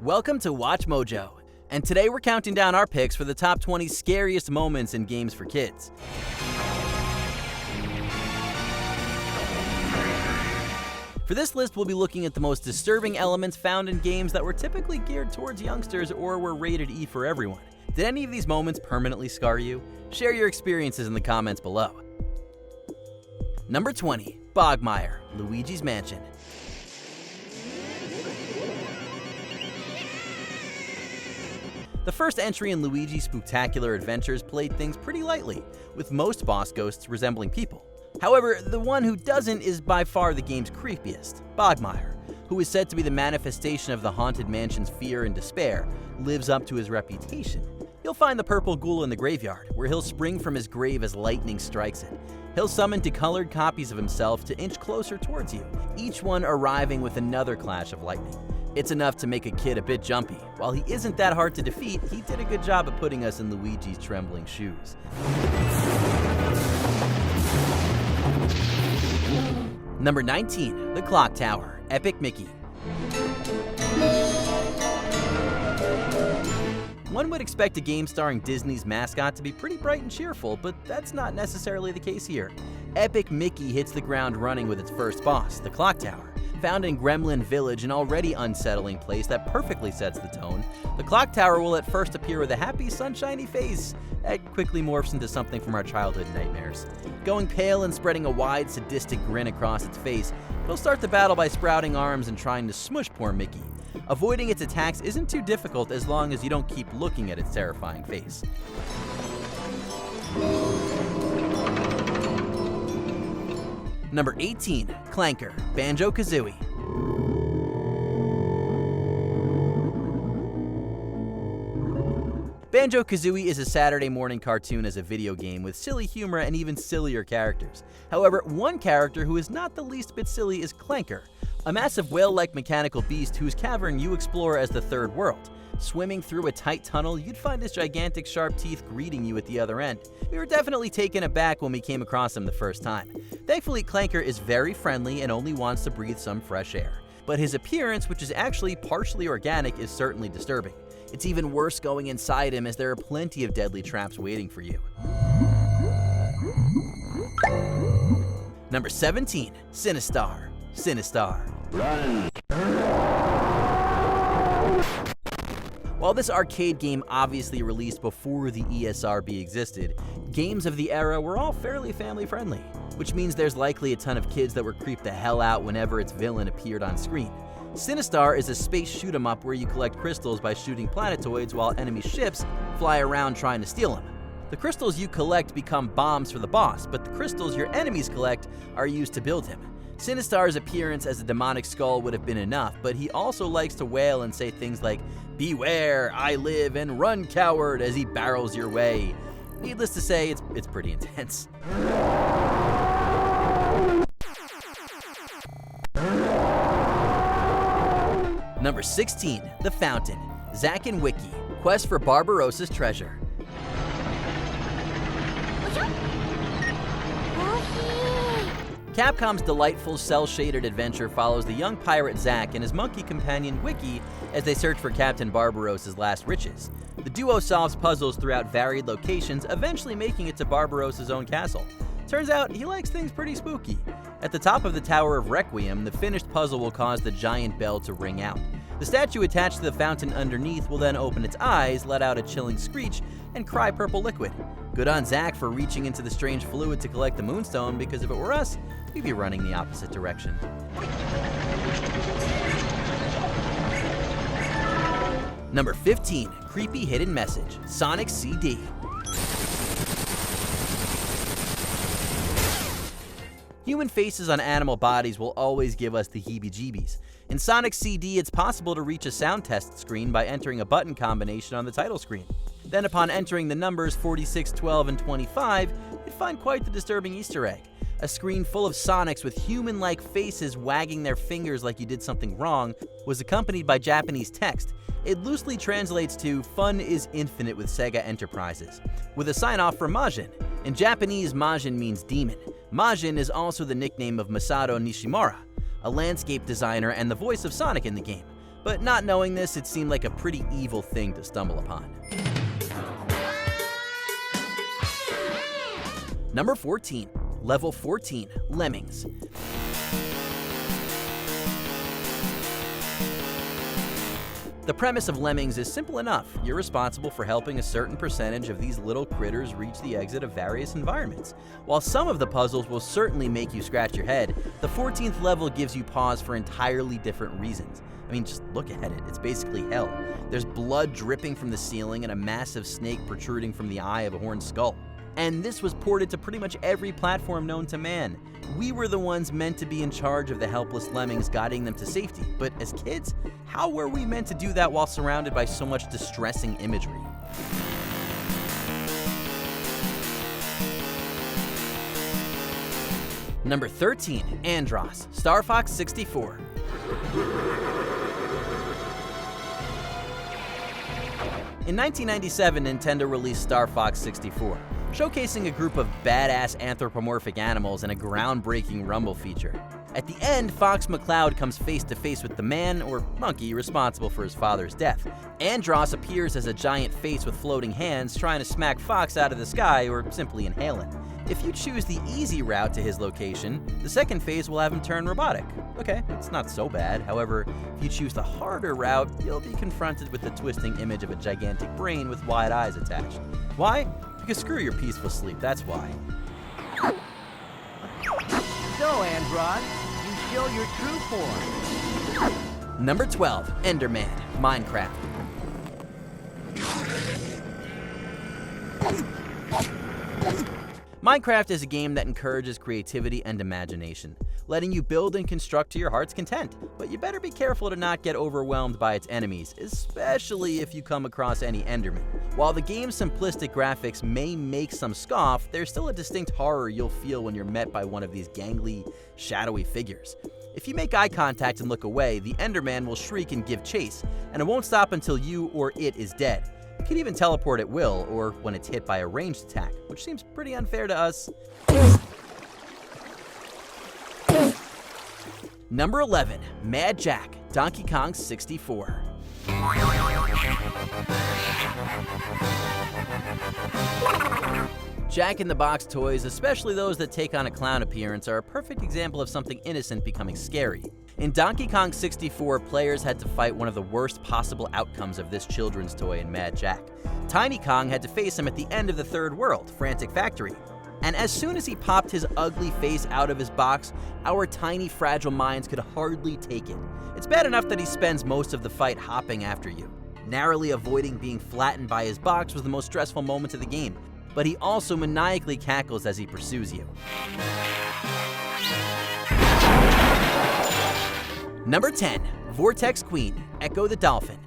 Welcome to Watch Mojo, and today we're counting down our picks for the top 20 scariest moments in games for kids. For this list, we'll be looking at the most disturbing elements found in games that were typically geared towards youngsters or were rated E for everyone. Did any of these moments permanently scar you? Share your experiences in the comments below. Number 20. Bogmire, Luigi's Mansion. The first entry in Luigi's Spooktacular Adventures played things pretty lightly, with most boss ghosts resembling people. However, the one who doesn't is by far the game's creepiest. Bogmire, who is said to be the manifestation of the haunted mansion's fear and despair, lives up to his reputation. You'll find the purple ghoul in the graveyard, where he'll spring from his grave as lightning strikes it. He'll summon decolored copies of himself to inch closer towards you, each one arriving with another clash of lightning. It's enough to make a kid a bit jumpy. While he isn't that hard to defeat, he did a good job of putting us in Luigi's trembling shoes. Number 19. The Clock Tower, Epic Mickey. One would expect a game starring Disney's mascot to be pretty bright and cheerful, but that's not necessarily the case here. Epic Mickey hits the ground running with its first boss, the Clock Tower. Found in Gremlin Village, an already unsettling place that perfectly sets the tone, the Clock Tower will at first appear with a happy, sunshiny face that quickly morphs into something from our childhood nightmares. Going pale and spreading a wide, sadistic grin across its face, it'll start the battle by sprouting arms and trying to smush poor Mickey. Avoiding its attacks isn't too difficult as long as you don't keep looking at its terrifying face. Number 18. Clanker, Banjo-Kazooie. Banjo-Kazooie is a Saturday morning cartoon as a video game with silly humor and even sillier characters. However, one character who is not the least bit silly is Clanker, a massive whale-like mechanical beast whose cavern you explore as the third world. Swimming through a tight tunnel, you'd find his gigantic sharp teeth greeting you at the other end. We were definitely taken aback when we came across him the first time. Thankfully, Clanker is very friendly and only wants to breathe some fresh air. But his appearance, which is actually partially organic, is certainly disturbing. It's even worse going inside him, as there are plenty of deadly traps waiting for you. Number 17. Sinistar, Sinistar. Run! While this arcade game obviously released before the ESRB existed, games of the era were all fairly family-friendly, which means there's likely a ton of kids that were creeped the hell out whenever its villain appeared on screen. Sinistar is a space shoot-'em-up where you collect crystals by shooting planetoids while enemy ships fly around trying to steal them. The crystals you collect become bombs for the boss, but the crystals your enemies collect are used to build him. Sinistar's appearance as a demonic skull would have been enough, but he also likes to wail and say things like, "Beware, I live, and run, coward," as he barrels your way. Needless to say, it's pretty intense. Number 16. The Fountain, Zack and Wiki, Quest for Barbarossa's Treasure. Capcom's delightful cel-shaded adventure follows the young pirate Zack and his monkey companion Wiki as they search for Captain Barbarossa's last riches. The duo solves puzzles throughout varied locations, eventually making it to Barbarossa's own castle. Turns out, he likes things pretty spooky. At the top of the Tower of Requiem, the finished puzzle will cause the giant bell to ring out. The statue attached to the fountain underneath will then open its eyes, let out a chilling screech, and cry purple liquid. Good on Zack for reaching into the strange fluid to collect the moonstone, because if it were us, we'd be running the opposite direction. Number 15. Creepy Hidden Message, Sonic CD. Human faces on animal bodies will always give us the heebie-jeebies. In Sonic CD, it's possible to reach a sound test screen by entering a button combination on the title screen. Then upon entering the numbers 46, 12, and 25, you'd find quite the disturbing Easter egg. A screen full of Sonics with human-like faces wagging their fingers like you did something wrong was accompanied by Japanese text. It loosely translates to "Fun is infinite with Sega Enterprises," with a sign-off from Majin. In Japanese, Majin means demon. Majin is also the nickname of Masato Nishimura, a landscape designer and the voice of Sonic in the game. But not knowing this, it seemed like a pretty evil thing to stumble upon. Number 14. Level 14, Lemmings. The premise of Lemmings is simple enough. You're responsible for helping a certain percentage of these little critters reach the exit of various environments. While some of the puzzles will certainly make you scratch your head, the 14th level gives you pause for entirely different reasons. I mean, just look at it. It's basically hell. There's blood dripping from the ceiling and a massive snake protruding from the eye of a horned skull. And this was ported to pretty much every platform known to man. We were the ones meant to be in charge of the helpless lemmings, guiding them to safety. But as kids, how were we meant to do that while surrounded by so much distressing imagery? Number 13, Andross, Star Fox 64. In 1997, Nintendo released Star Fox 64, showcasing a group of badass anthropomorphic animals and a groundbreaking rumble feature. At the end, Fox McCloud comes face to face with the man, or monkey, responsible for his father's death. Andross appears as a giant face with floating hands, trying to smack Fox out of the sky or simply inhale him. If you choose the easy route to his location, the second phase will have him turn robotic. Okay, it's not so bad. However, if you choose the harder route, you'll be confronted with the twisting image of a gigantic brain with wide eyes attached. Why? Because screw your peaceful sleep, that's why. So, Andross, you show your true form. Number 12, Enderman, Minecraft. Minecraft is a game that encourages creativity and imagination, letting you build and construct to your heart's content. But you better be careful to not get overwhelmed by its enemies, especially if you come across any Enderman. While the game's simplistic graphics may make some scoff, there's still a distinct horror you'll feel when you're met by one of these gangly, shadowy figures. If you make eye contact and look away, the Enderman will shriek and give chase, and it won't stop until you or it is dead. It can even teleport at will, or when it's hit by a ranged attack, which seems pretty unfair to us. Number 11, Mad Jack, Donkey Kong 64. Jack in the Box toys, especially those that take on a clown appearance, are a perfect example of something innocent becoming scary. In Donkey Kong 64, players had to fight one of the worst possible outcomes of this children's toy in Mad Jack. Tiny Kong had to face him at the end of the third world, Frantic Factory. And as soon as he popped his ugly face out of his box, our tiny, fragile minds could hardly take it. It's bad enough that he spends most of the fight hopping after you. Narrowly avoiding being flattened by his box was the most stressful moment of the game, but he also maniacally cackles as he pursues you. Number 10, Vortex Queen, Echo the Dolphin.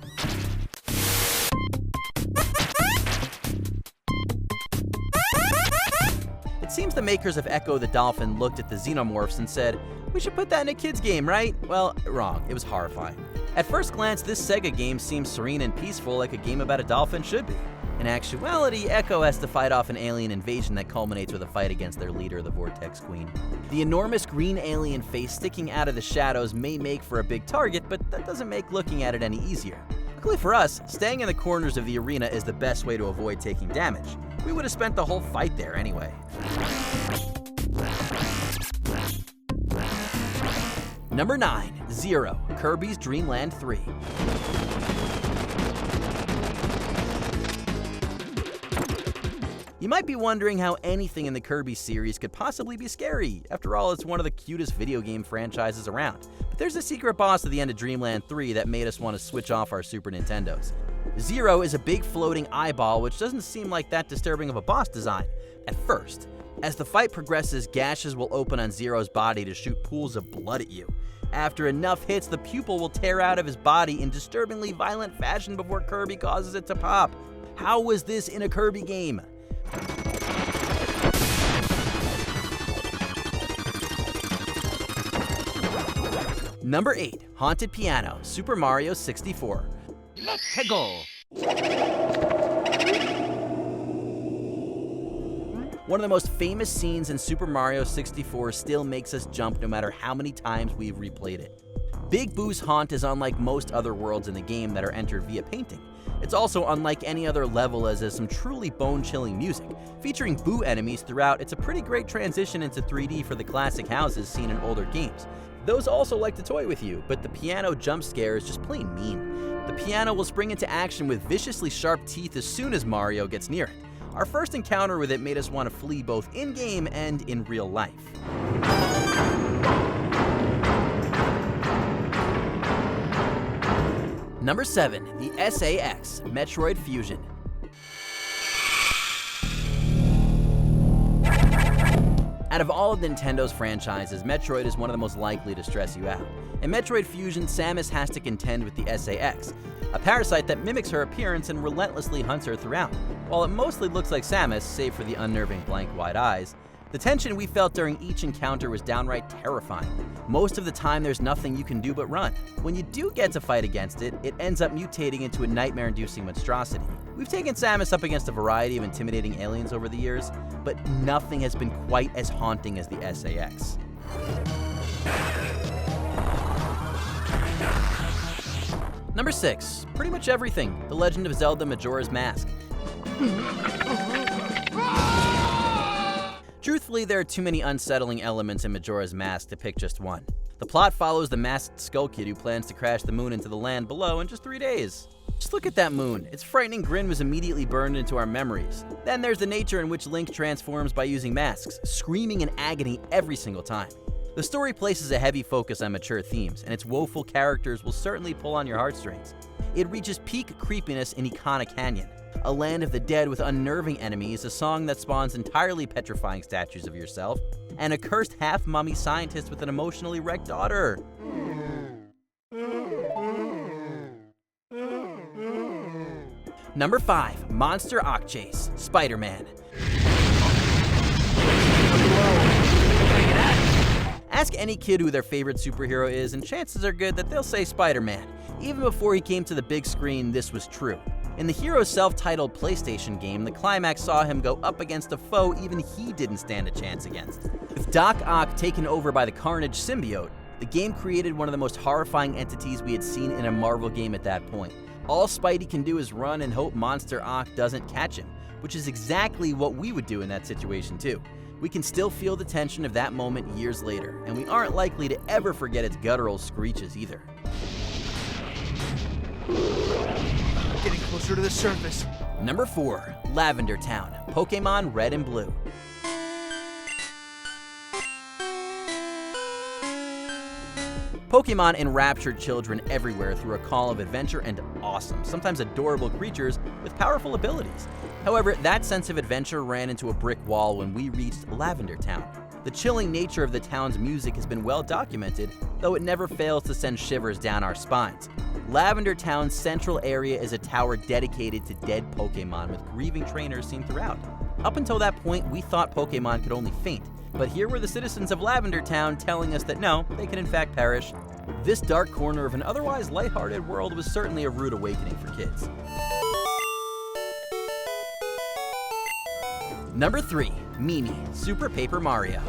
It seems the makers of Echo the Dolphin looked at the xenomorphs and said, "We should put that in a kid's game, right?" Well, wrong. It was horrifying. At first glance, this Sega game seems serene and peaceful, like a game about a dolphin should be. In actuality, Echo has to fight off an alien invasion that culminates with a fight against their leader, the Vortex Queen. The enormous green alien face sticking out of the shadows may make for a big target, but that doesn't make looking at it any easier. Luckily for us, staying in the corners of the arena is the best way to avoid taking damage. We would have spent the whole fight there anyway. Number 9, Zero, Kirby's Dream Land 3. You might be wondering how anything in the Kirby series could possibly be scary. After all, it's one of the cutest video game franchises around. But there's a secret boss at the end of Dreamland 3 that made us want to switch off our Super Nintendos. Zero is a big floating eyeball, which doesn't seem like that disturbing of a boss design at first. As the fight progresses, gashes will open on Zero's body to shoot pools of blood at you. After enough hits, the pupil will tear out of his body in disturbingly violent fashion before Kirby causes it to pop. How was this in a Kirby game? Number 8, Haunted Piano, Super Mario 64. Let's go. One of the most famous scenes in Super Mario 64 still makes us jump no matter how many times we've replayed it. Big Boo's haunt is unlike most other worlds in the game that are entered via painting. It's also unlike any other level, as there's some truly bone-chilling music. Featuring Boo enemies throughout, it's a pretty great transition into 3D for the classic houses seen in older games. Those also like to toy with you, but the piano jump scare is just plain mean. The piano will spring into action with viciously sharp teeth as soon as Mario gets near it. Our first encounter with it made us want to flee both in-game and in real life. Number 7, the SAS, Metroid Fusion. Out of all of Nintendo's franchises, Metroid is one of the most likely to stress you out. In Metroid Fusion, Samus has to contend with the SAS, a parasite that mimics her appearance and relentlessly hunts her throughout. While it mostly looks like Samus, save for the unnerving blank wide eyes, the tension we felt during each encounter was downright terrifying. Most of the time, there's nothing you can do but run. When you do get to fight against it, it ends up mutating into a nightmare-inducing monstrosity. We've taken Samus up against a variety of intimidating aliens over the years, but nothing has been quite as haunting as the SAS. Number 6, pretty much everything, The Legend of Zelda Majora's Mask. Truthfully, there are too many unsettling elements in Majora's Mask to pick just one. The plot follows the masked Skull Kid who plans to crash the moon into the land below in just 3 days. Just look at that moon. Its frightening grin was immediately burned into our memories. Then there's the nature in which Link transforms by using masks, screaming in agony every single time. The story places a heavy focus on mature themes, and its woeful characters will certainly pull on your heartstrings. It reaches peak creepiness in Icona Canyon, a land of the dead with unnerving enemies, a song that spawns entirely petrifying statues of yourself, and a cursed half-mummy scientist with an emotionally wrecked daughter. Number 5, Monster Ock Chase, Spider-Man. Ask any kid who their favorite superhero is, and chances are good that they'll say Spider-Man. Even before he came to the big screen, this was true. In the hero's self-titled PlayStation game, the climax saw him go up against a foe even he didn't stand a chance against. With Doc Ock taken over by the Carnage symbiote, the game created one of the most horrifying entities we had seen in a Marvel game at that point. All Spidey can do is run and hope Monster Ock doesn't catch him, which is exactly what we would do in that situation too. We can still feel the tension of that moment years later, and we aren't likely to ever forget its guttural screeches either. Getting closer to the surface. Number 4, Lavender Town, Pokemon Red and Blue. Pokemon enraptured children everywhere through a call of adventure and awesome, sometimes adorable creatures with powerful abilities. However, that sense of adventure ran into a brick wall when we reached Lavender Town. The chilling nature of the town's music has been well documented, though it never fails to send shivers down our spines. Lavender Town's central area is a tower dedicated to dead Pokemon with grieving trainers seen throughout. Up until that point, we thought Pokemon could only faint, but here were the citizens of Lavender Town telling us that no, they can in fact perish. This dark corner of an otherwise lighthearted world was certainly a rude awakening for kids. Number 3, Mimi, Super Paper Mario.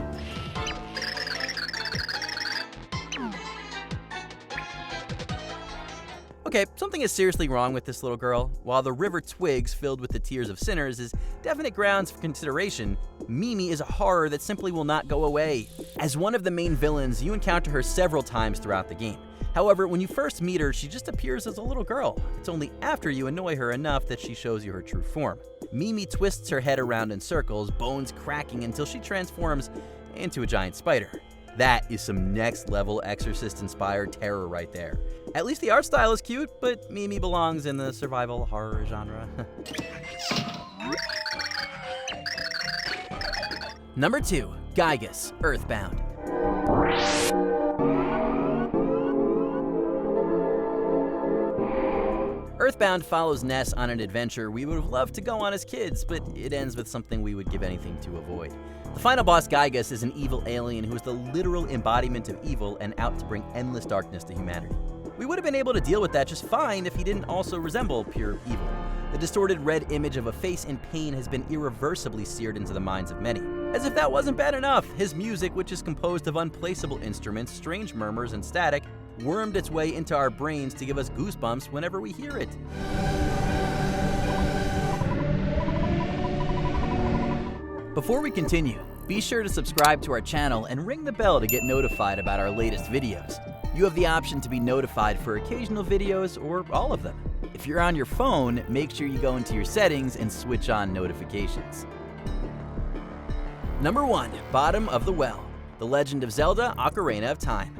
Okay, something is seriously wrong with this little girl. While the river Twigs, filled with the tears of sinners, is definite grounds for consideration, Mimi is a horror that simply will not go away. As one of the main villains, you encounter her several times throughout the game. However, when you first meet her, she just appears as a little girl. It's only after you annoy her enough that she shows you her true form. Mimi twists her head around in circles, bones cracking until she transforms into a giant spider. That is some next-level Exorcist-inspired terror right there. At least the art style is cute, but Mimi belongs in the survival horror genre. Number 2, Gygus, Earthbound. Earthbound follows Ness on an adventure we would have loved to go on as kids, but it ends with something we would give anything to avoid. The final boss, Gygus, is an evil alien who is the literal embodiment of evil and out to bring endless darkness to humanity. We would have been able to deal with that just fine if he didn't also resemble pure evil. The distorted red image of a face in pain has been irreversibly seared into the minds of many. As if that wasn't bad enough, his music, which is composed of unplaceable instruments, strange murmurs, and static, wormed its way into our brains to give us goosebumps whenever we hear it. Before we continue, be sure to subscribe to our channel and ring the bell to get notified about our latest videos. You have the option to be notified for occasional videos or all of them. If you're on your phone, make sure you go into your settings and switch on notifications. Number 1. Bottom of the Well. The Legend of Zelda: Ocarina of Time.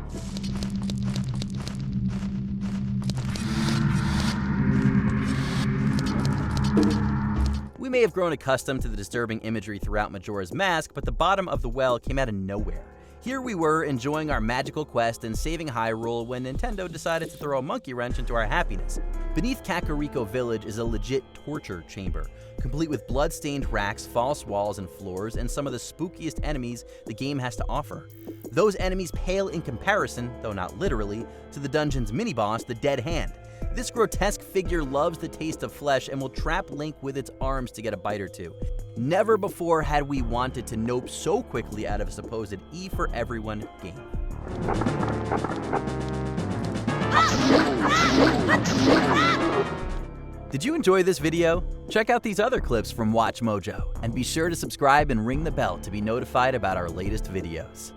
We may have grown accustomed to the disturbing imagery throughout Majora's Mask, but the bottom of the well came out of nowhere. Here we were, enjoying our magical quest and saving Hyrule when Nintendo decided to throw a monkey wrench into our happiness. Beneath Kakariko Village is a legit torture chamber, complete with blood-stained racks, false walls and floors, and some of the spookiest enemies the game has to offer. Those enemies pale in comparison, though not literally, to the dungeon's mini-boss, the Dead Hand. This grotesque figure loves the taste of flesh and will trap Link with its arms to get a bite or two. Never before had we wanted to nope so quickly out of a supposed E for everyone game. Did you enjoy this video? Check out these other clips from WatchMojo, and be sure to subscribe and ring the bell to be notified about our latest videos.